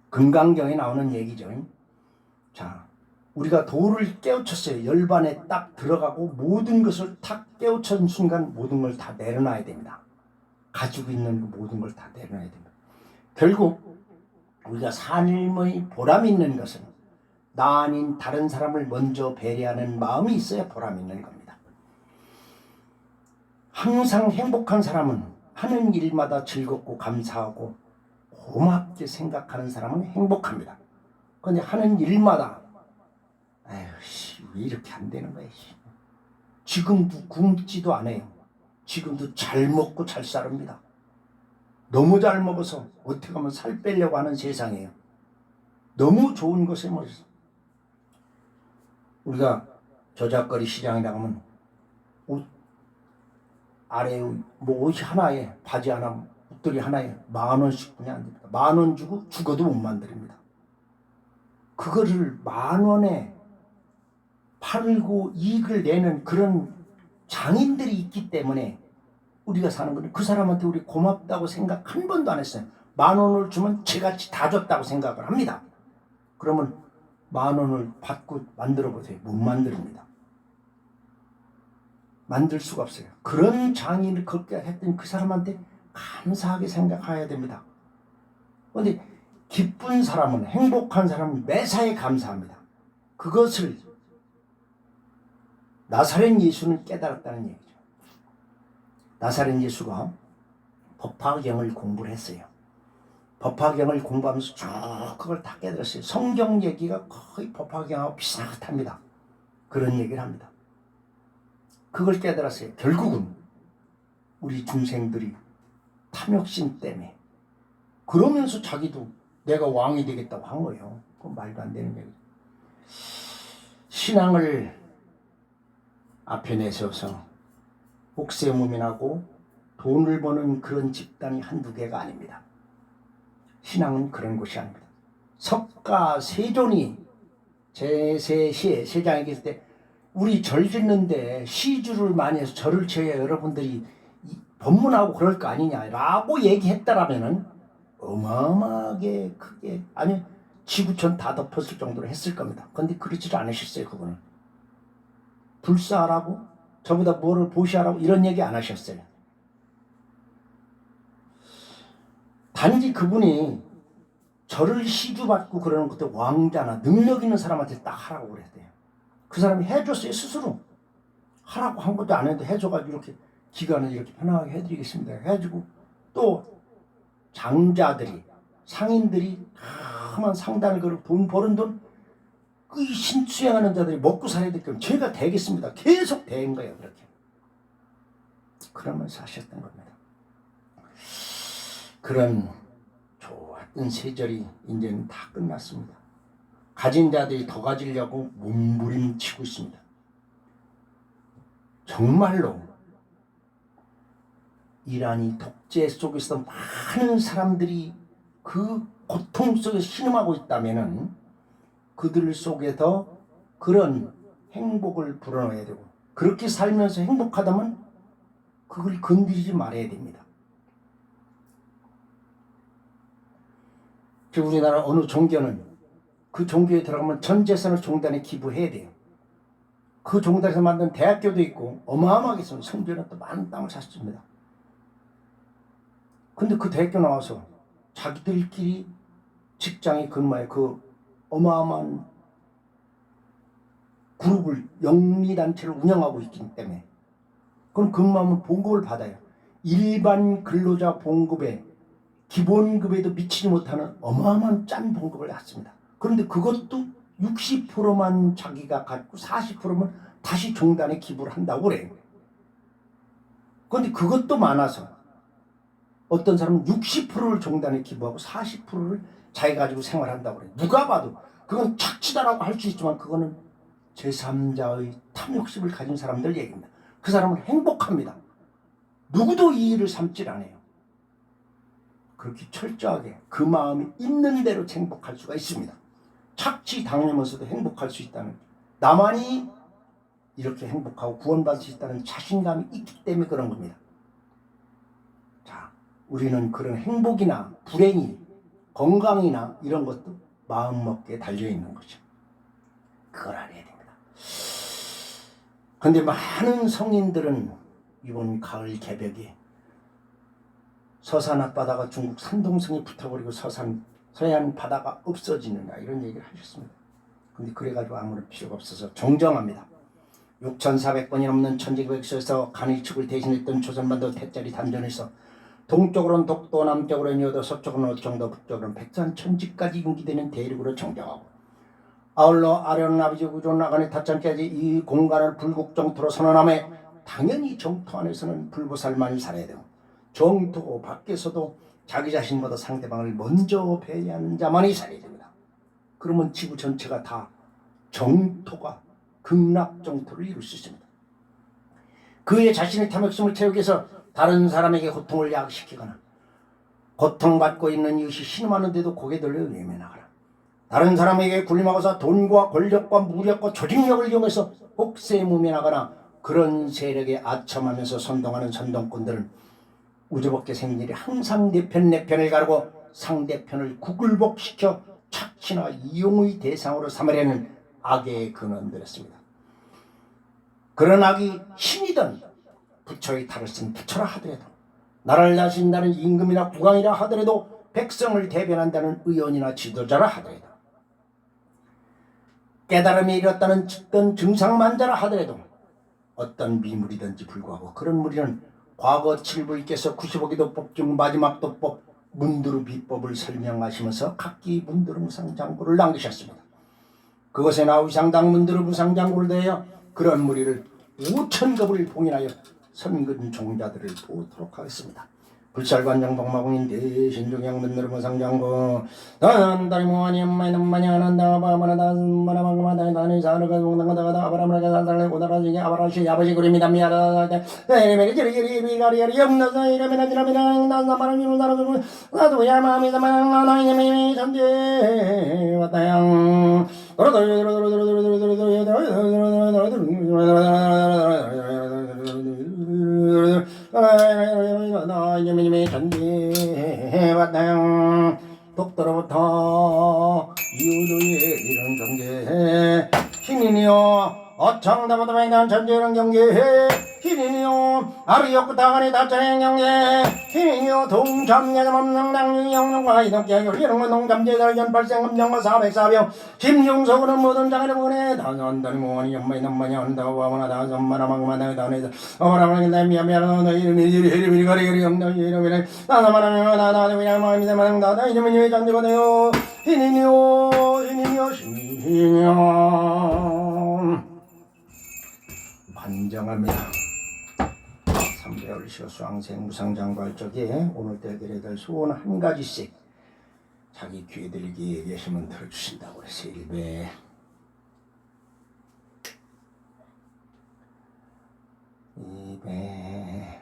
금강경에 나오는 얘기죠. 자, 우리가 도를 깨우쳤어요. 열반에 딱 들어가고 모든 것을 탁 깨우친 순간 모든 걸 다 내려놔야 됩니다. 가지고 있는 모든 걸 다 내려놔야 됩니다. 결국 우리가 삶의 보람 있는 것은 나 아닌 다른 사람을 먼저 배려하는 마음이 있어야 보람 있는 겁니다. 항상 행복한 사람은 하는 일마다 즐겁고 감사하고 고맙게 생각하는 사람은 행복합니다. 그런데 하는 일마다 에휴 왜 이렇게 안 되는 거야. 지금도 굶지도 않아요. 지금도 잘 먹고 잘 삽니다. 너무 잘 먹어서 어떻게 하면 살 빼려고 하는 세상이에요. 너무 좋은 것에 멋있어. 우리가 저작거리 시장에 나가면 옷 아래 뭐 옷이 하나에 바지 하나 옷들이 하나에 10,000원씩뿐이 안 됩니다. 10,000원 주고 죽어도 못 만듭니다. 그거를 10,000원에 팔고 이익을 내는 그런 장인들이 있기 때문에 우리가 사는 거는 그 사람한테 우리 고맙다고 생각 한 번도 안 했어요. 10,000원을 주면 제같이 다 줬다고 생각을 합니다. 그러면 10,000원을 받고 만들어 보세요. 못 만듭니다. 만들 수가 없어요. 그런 장인을 걷게 했던 그 사람한테 감사하게 생각해야 됩니다. 그런데 기쁜 사람은 행복한 사람은 매사에 감사합니다. 그것을 나사렛 예수는 깨달았다는 얘기죠. 나사렛 예수가 법화경을 공부를 했어요. 법화경을 공부하면서 쭉 그걸 다 깨달았어요. 성경 얘기가 거의 법화경하고 비슷합니다. 그런 얘기를 합니다. 그걸 깨달았어요. 결국은 우리 중생들이 탐욕심 때문에 그러면서 자기도 내가 왕이 되겠다고 한 거예요. 그건 말도 안 되는 얘기죠. 신앙을 앞에 내세워서 옥세무민하고 돈을 버는 그런 집단이 한두 개가 아닙니다. 신앙은 그런 것이 아닙니다. 석가세존이 제3시에 세장에 계실 때 우리 절 짓는데 시주를 많이 해서 절을 쳐야 여러분들이 법문하고 그럴 거 아니냐라고 얘기했다라면은 어마어마하게 크게 아니 지구촌 다 덮었을 정도로 했을 겁니다. 그런데 그렇지 않으셨어요. 그분은 불사하라고 저보다 뭐를 보시하라고 이런 얘기 안 하셨어요. 단지 그분이 절을 시주받고 그러는 것도 왕자나 능력 있는 사람한테 딱 하라고 그랬대요. 그 사람이 해줬어요. 스스로 하라고 한 것도 안 해도 해줘가지고 이렇게 기간을 이렇게 편하게 해드리겠습니다 해가지고 또 장자들이 상인들이 다만 상단을 걸고 돈 버는 돈 그 신수행하는 자들이 먹고 살아야 될 거면 제가 되겠습니다. 계속 된 거예요. 그렇게 그러면서 하셨던 겁니다. 그런 좋았던 세절이 이제는 다 끝났습니다. 가진 자들이 더 가지려고 몸부림치고 있습니다. 정말로 이란이 독재 속에서 많은 사람들이 그 고통 속에서 신음하고 있다면은 그들 속에서 그런 행복을 불어넣어야 되고, 그렇게 살면서 행복하다면 그걸 건드리지 말아야 됩니다. 즉 우리나라 어느 종교는 그 종교에 들어가면 전 재산을 종단에 기부해야 돼요. 그 종단에서 만든 대학교도 있고 어마어마하게 성전에 또 많은 땅을 샀습니다. 근데 그 대학교 나와서 자기들끼리 직장에 근무해 그 어마어마한 그룹을 영리단체를 운영하고 있기 때문에 그럼 근무하면 봉급을 받아요. 일반 근로자 봉급에 기본급에도 미치지 못하는 어마어마한 짠 봉급을 받습니다. 그런데 그것도 60%만 자기가 갖고 40%면 다시 종단에 기부를 한다고 그래요. 그런데 그것도 많아서 어떤 사람은 60%를 종단에 기부하고 40%를 자기가 가지고 생활한다고 그래요. 누가 봐도 그건 착취다라고 할 수 있지만 그거는 제3자의 탐욕심을 가진 사람들 얘기입니다. 그 사람은 행복합니다. 누구도 이 일을 삼질 않아요. 그렇게 철저하게 그 마음이 있는 대로 행복할 수가 있습니다. 착취 당하면서도 행복할 수 있다는, 나만이 이렇게 행복하고 구원받을 수 있다는 자신감이 있기 때문에 그런 겁니다. 자, 우리는 그런 행복이나 불행이 건강이나 이런 것도 마음먹기에 달려있는 거죠. 그걸 알아야 됩니다. 그런데 많은 성인들은 이번 가을 개벽에 서산 앞바다가 중국 산동성이 붙어버리고 서해안 바다가 없어지느냐 이런 얘기를 하셨습니다. 근데 그래가지고 아무런 필요가 없어서 정정합니다. 6,400번이 넘는 천지개벽서에서 간이축을 대신했던 조선반도 태짜리 단전에서 동쪽으로는 독도, 남쪽으로는 여도, 서쪽으로는 어청도, 북쪽으로는 백산 천지까지 인기되는 대륙으로 정정하고, 아울러 아래는 아버지 구조는 아간의 타창까지 이 공간을 불국정토로 선언하며 당연히 정토 안에서는 불보살만이 살아야 되고 정토 밖에서도 자기 자신보다 상대방을 먼저 배려하는 자만이 살아야 됩니다. 그러면 지구 전체가 다 정토가 극락정토를 이룰 수 있습니다. 그의 자신의 탐욕심을 채우기 위해서 다른 사람에게 고통을 야기시키거나 고통받고 있는 이웃이 신음하는데도 고개 돌려 외면하거나 다른 사람에게 굴림하고서 돈과 권력과 무력과 조직력을 이용해서 복세무면하거나 그런 세력에 아첨하면서 선동하는 선동꾼들은 우주밖에 생긴 일이 항상 내 편을 가르고 상대편을 구글복시켜 착취나 이용의 대상으로 삼으려는 악의 근원들이었습니다. 그런 악이 신이든 부처의 탈을 쓴 부처라 하더라도, 나라를 다스린다는 임금이나 국왕이라 하더라도, 백성을 대변한다는 의원이나 지도자라 하더라도, 깨달음이 이뤘다는 집권 증상만자라 하더라도 어떤 미물이든지 불구하고 그런 무리는 과거 칠부이께서 95기도법 중 마지막 도법 문두루 비법을 설명하시면서 각기 문두루 무상장구를 남기셨습니다. 그것에 나의상당 문두루 무상장구를 대하여 그런 무리를 5,000급을 봉인하여 선근 종자들을 보도록 하겠습니다. 불살관장 복마공인 대신종양 문두루 무상장구 다단다리 모하니 엄마이는 마냐난다 바바나다 마나방마다 다니 사르가 동당가다가다 아바라마가 살살래 고다라지게 아바라시 아버지 그림이다 미야다 에메리 지리기리 비가리리 염나서 이러면은 지라면은 난사마를 이루다라고 나도 야마미다만 나나이님이 전제 왔다양 나이님이 전제 왔다양 독도로부터 이유도의 이런 경계 신인이여 어청다보다맹단 전제는 경계 신인이여 아리역부타간의 다짜는 경계 신인이여 동참예담엄명당유 영롱과 이덕계 열리는건 농감제달 연발생검정과 404병 심중석으로는 모든 장애를 보내 다산다니 모하니 연마이 남마니 한다고 와마나 다산마나망마나 다네다 어마라마나 미야미야나 너 이름이 이리미리 가리가리 영나 이름이래 나나마나 나나나 미야마미다마나 나나 이름이 전제거든요 신인이여 신인이여 신인이여 반정합니다. 3개월 시어 수황생 무상장구할 적에 오늘 대결에 될 소원 한 가지씩 자기 귀에 들리게 얘기하시면 들어주신다고 그래서 1배 2배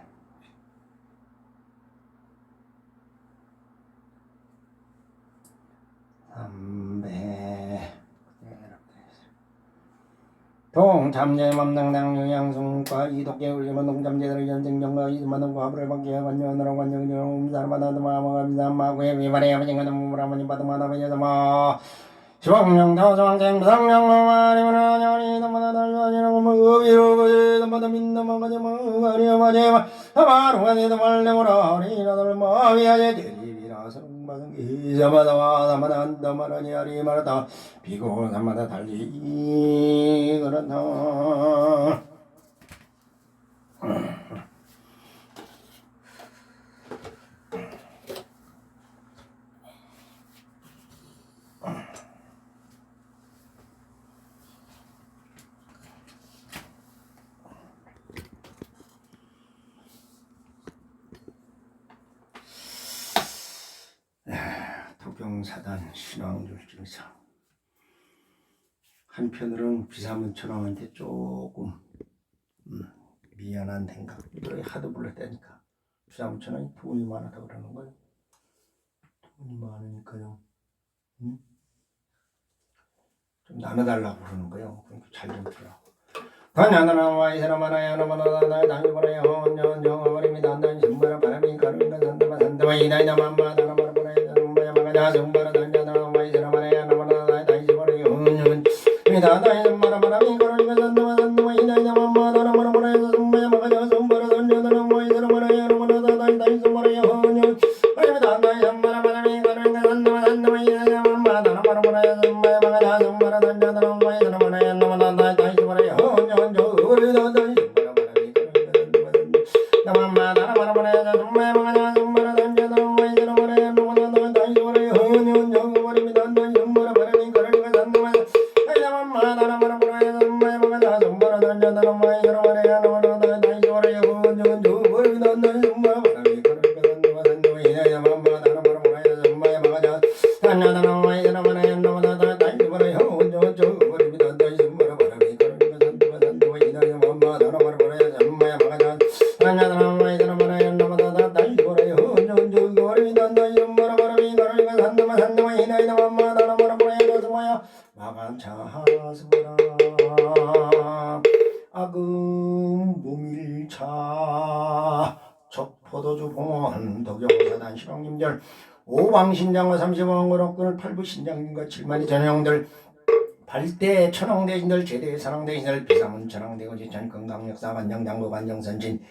3배 동참제맘당당 영양성과 이독계 울리면 동참제들의 연생정과 이수만동과 합을 받게 관여하느라 관여하느라 사람마다마마감사마구에 위반해 아버지가 너무라마님 받음마다마여자마 시방령다정생 상령마마리마나냐리 담마다달려지라고 의비로거지 담마다민나마가지마가리마제마 하마루가니도 말레모라 리라달마위하제 제리비라서 이자마다와 담마다안다마라니아리 마라다 비고 담마다 달리 그렇다. 도경사단 신왕줄증상 한편으로는 비사문천왕한테 조금 미안한 생각. 노래 하도 불렀다니까 비사문천왕이 돈이 많아서 그러는 거예요. 돈이 많으니까요. 좀 나눠달라고 그러는 거예요. 그러니까 잘 좀 들으라고. 단야나나와 이사람하나야나마나나나 다니보라요 언년정어버립니다. 난 정말 바람이 가르니까 산다마 산다마 이나이나마마 나나마라보라요 정마야마가냐 정마라 단야나와 이사람하나야나마나나 다니보라요 언년 미다다이 정마라바람이 가르니까 산다마 산다마 이나이나마마 나나마라보라요 정마야마가냐 정마라 단야나와 이사람하나야나마나나 다니보라요 언년 미다다이 정마라바람이 가르니까 산다마 산다마 이나이나마마 나나마라보라요 정마야마가냐 정마라 단야나와 이사람하나야나마나나 다니보라요 아금무밀차 적포도주 봉원 도경사단 실왕님들 오방신장과 35왕고록들 팔부신장님과 7만이 전형들 발대 천왕대신들 제대 사랑대신들 비사문 천왕대고지 전건강역사 관정장고 관정선진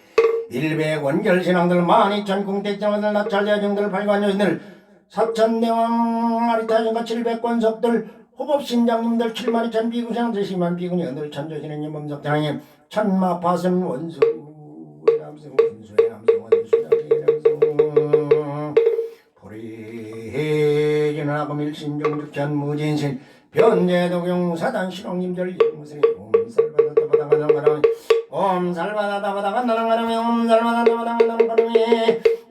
일백원결신왕들 12,000궁택장들 낙찰대중들 발관여신들 사천대왕 아리타신과 700권석들 호법신장님들 712,000 비구장들 10만 비구년들 천조신의 범석장님 천마파선 원수 남성 원수의 남성 원수의 남성 보리진하고 밀신종죽전 무진신 변제도경 사단 신왕님들 무슨 옴살바다다바다가나가나 옴살바다다바다가나가나 옴살바다다바다가나가나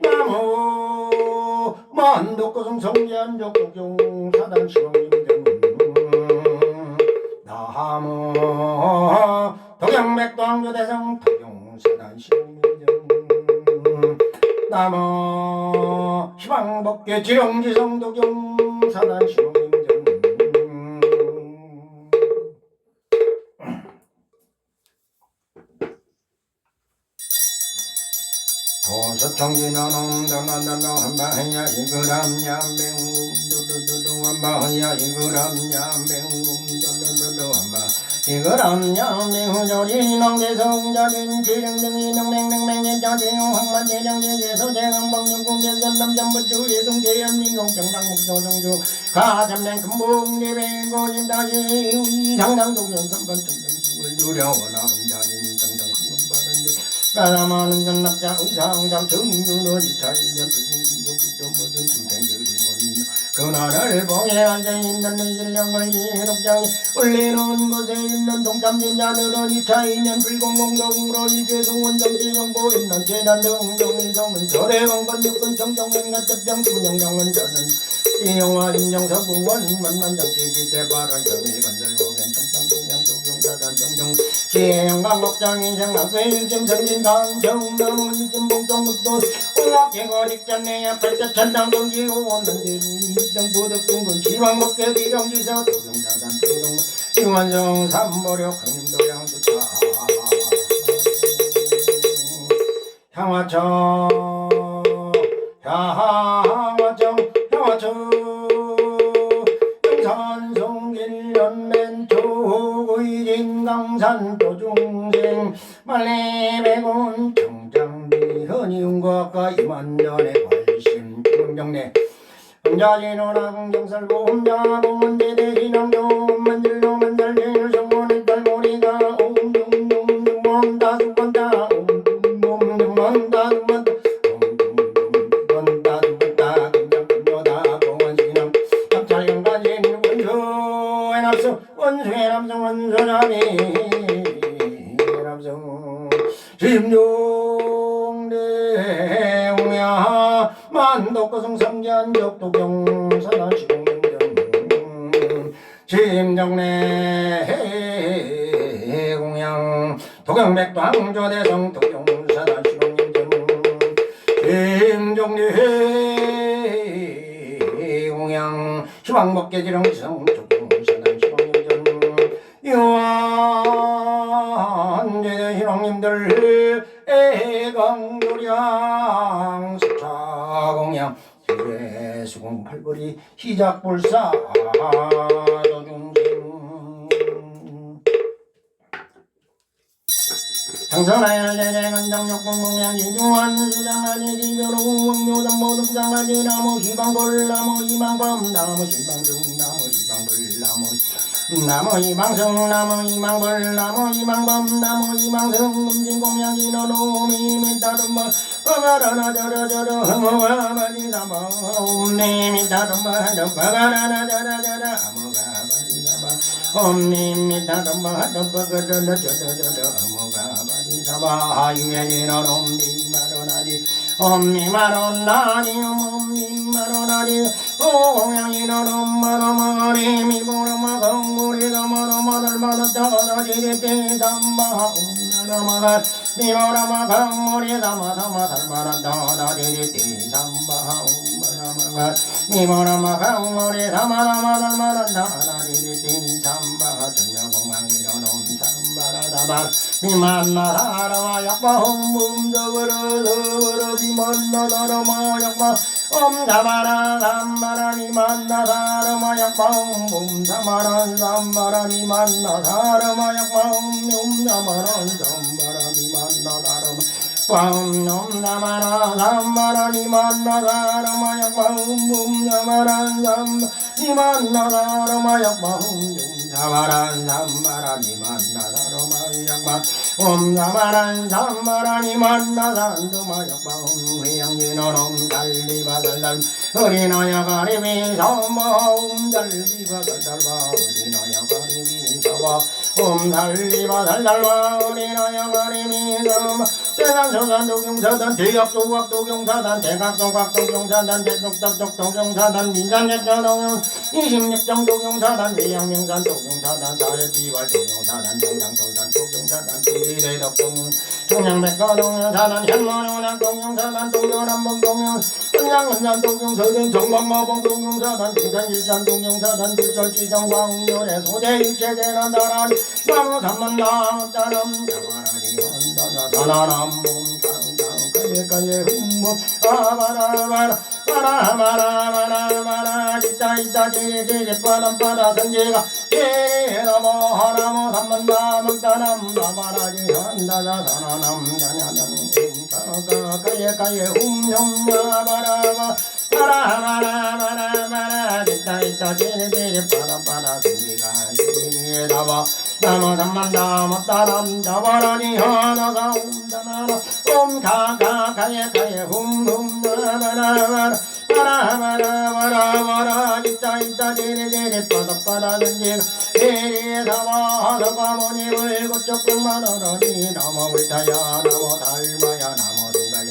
나무 만독고성 성지안족도경 사단 신왕님들 나무 동양백도왕조대성 도경사단 신왕님들 나무 희망법계 지령지성 도경사단 신왕님들 도서청진은 옴담난담담 한바하야 이그람냠뱅 한바하야 이그람냠뱅 한바 이그람냠뱅 조리농대성자진 지령등이 능맹능맹제자진 황만제량제제소제강방영공대선남전부주 예동대연민공정당목조정주 가점랭 금봉대배고진다지 위상당동연선반청정승을 두려워나은자진 정정승금바른데 가나마는 전납자 의상당 정윤어지차인전 불공신조부터 모든 중생들이원 그나를 봉에 앉아있는 의질령을 이해독장에 올리는 곳에 있는 동참진자들은 이차이면 불공공동으로 일제송원정지정보 있는 재난정정일성은 저대공건 육군 정정원 가첩병 분영장원 저는 이영화 임정서구원 만만정치지대발원 점일건설고변 청청동양조경사단 정정 기행강목장인생락회일점성진강 경남일점봉정북도 홍학계거직전내야 팔대천당동지 오원난제루 이정부덕등군 지방목계기정지서 도경사단 동정 이완성 삼보력 강림도양수차 향화청 영산송길연맨초 의진강산 도중생 말레배군 청장비 헌이운과가 이만년의 관심 중정내 혼자지노나 공정설고 혼자봉원제대 신앙교 만들로 만달제일 성원의 딸머리가 옴둥둥둥 다수건다 옴둥둥둥 다수건다 원수의 남성 원수자비 남성 심종대웅야 만덕거성 삼지안적도경 사단시공정 심정내 공양 도경백도 항조대성 도경사단시공정 심정내 공양 희망먹개지렁성 이완제대 신앙님들 애강도량 수차공양 세수공 팔벌이 시작불사 도중생 장선하여 제대건장역공공양 이중환 수장하니 기별호 왕묘담모등장하니 나무 희방벌 나무 희망밤 나무 희방중 나무 희방벌 나무 이방성 나무 이망벌 나무 이망범 나무 이망성 음진공양 인어놈이 밑다름마 빠가라나 저러저러 허무가 바리사마 옴니 따름마 빠가라나 저러저러 허무가 바리사마 옴니 밑다름마 빠가라나 저러저러 허무가 바리사마 유엔 인어놈 니마로나리 옴니마로나리 옴니마로나리 오공양이너놈 마로마리 미보로마 강무리가 마로마달마다 따라지리띠 삼바 옴나라마갈 미보로마 강무리 사마사마 달마다 따라지리띠 삼바 옴나라마갈 미보로마 강무리 사마사마 달마다 따라지리띠 삼바 전자공강이너놈 삼바라다발 미만나사라마 약바홍 붐저버러더버러 비만나사라마 약바 옴사마라 삼바라니 만나사라마 약바홍 옴사마라 삼바라니 만나사라마 약바홍 옴사마라 삼바라니 만나사라마 옴사마라 삼바라니 만나사라마 약바홍 옴사마라 삼바라니 만나사라마 약바홍 옴사마라 삼바라니 만나사라마 약바 옴사마라 삼바라니 만나사라마 약바홍 회양진어놈 달리바 달달 어린아야 가리비 서마 달리바 달달바 어린아야 가리비 서마 달리바 달달바 어린아야 가리비 서마 대상서산 도경사단 대학도각 도경사단 대각도각 도경사단 대덕덕덕 도경사단 민산제처 도경 26정 도경사단 대양명산 도경사단 사회비발 도경사단 영당서산 도경사단 중지대덕 도경 중양백과 도경사단 현모연학 도경사단 동료남봉 도경 은양은산 도경서든 정방마봉 도경사단 등산일산 도경사단 불설지정광열의 소대일체대난 다라리 나무 삼만당 따람 자바라리 한다나 사나람 몸당당 가예가예 흠몸 아바라바라 바라바라바라바라 있다 제제 빠담빠다 선제가 예나모 하나모 삼만당 먹다남 바바라리 한다나 사나남 자냐남 가가 가예가예 흠몸 아바라바 바라바라바라바라 있다 제제 빠담빠다 선제가 예나모 나무 삼만당 먹다남 자바라리 하나가 옴다나나 옴가가가예가예 흠흠 나바라바라 바라바라바라바라 있다 제레제레 빠다빠다 전제가 에리에 사마하서가모니 불꽃적국만하라니 나무 불타야 나무 달마야 나무 등가야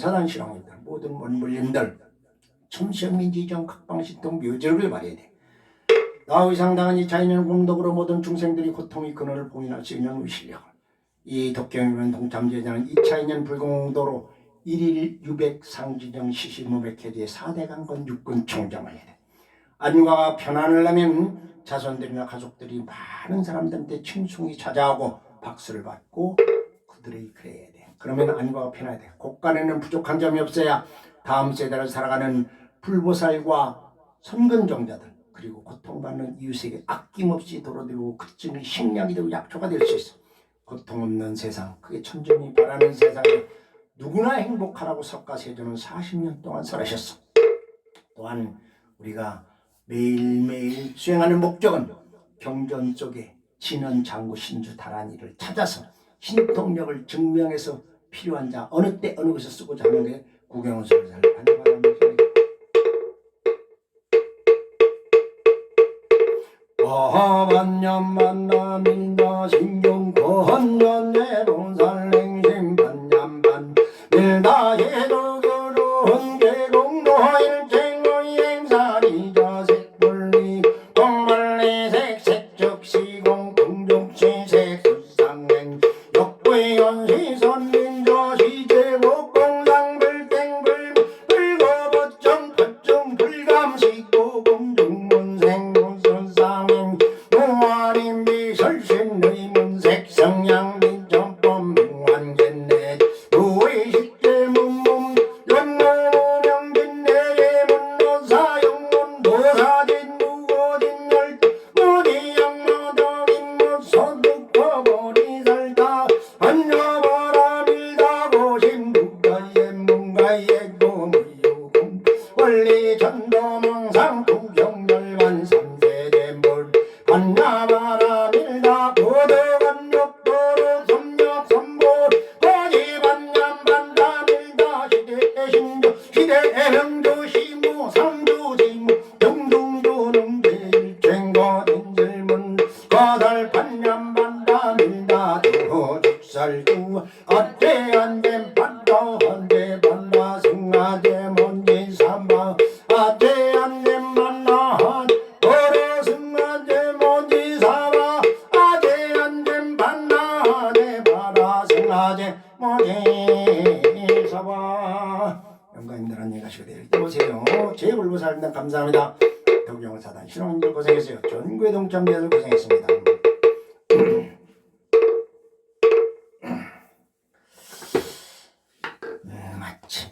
사단시랑입니다. 모든 원불림들 천시민지정 각방신통 묘절을 발해야 돼. 나의 상당한 이 차이는 공덕으로 모든 중생들이 고통의 근원을 봉인할 수 있는 의실력을 이 독경이면 동참제자는 2차인연 불공도로 1일 유백 상지정 시시무백해제 4대강건 육군 총장을 해야 돼. 안과가 편안을 하면 자손들이나 가족들이 많은 사람들한테 칭송이 찾아오고 박수를 받고 그들이 그래야 돼. 그러면 안과가 편해야 돼. 곳간에는 부족한 점이 없어야 다음 세대를 살아가는 불보살과 선근종자들 그리고 고통받는 이웃에게 아낌없이 도로들고 그쯤이 식량이 되고 약초가 될 수 있어. 고통 없는 세상, 그게 천정이 바라는 세상에 누구나 행복하라고 석가세존은 40년 동안 설하셨어. 또한 우리가 매일매일 수행하는 목적은 경전 속에 진원 장구 신주 다란이를 찾아서 신통력을 증명해서 필요한 자 어느 때 어느 곳에 쓰고자 하는 게 구경원설사를 반영하는 것입니다. 반년 만남인다 신경 거한년 내봉살랭심 반년반 일다 해도그러운 계공도 일쟁의 행사리 자색불리 동말리색 색적시공 동족시색 수상행 역부연시 선민저 시제목공상 불땡불 불거버점 특정 불감시고 공중문생 문선상행 무한인비 설신의 문색 성향민 정법 맹환견내 무의식제 문문 연무명진내의 문노사영문 노사진 무고진열 무디양마덕인무 소득거보리살다 안여바라 밀다고신 무가예 문가예 공의유공 원리 전도망상 구경열반 삼세대물 반야바라 밀다 보도간 욕도로 섬역 선보 거지 반ям 반다 밀다 시대신조 시대행조 시무 상조지무 영둥조는 제일쟁거든질문 거달 반ям 반다 밀다 도죽살구 어때 안된 반다 한대 반다 승하대 먼지 삼바 아대 안된 반다 도로 승하대 먼지 삼바 아대 안된 반다 내 바라 승하 사제 모제사와 영광님들 안녕히 가시고 내일 또 오세요. 제불보살님 감사합니다. 덕영사단 신혼님들 고생했어요. 전국의 동참자들 고생했습니다. 마침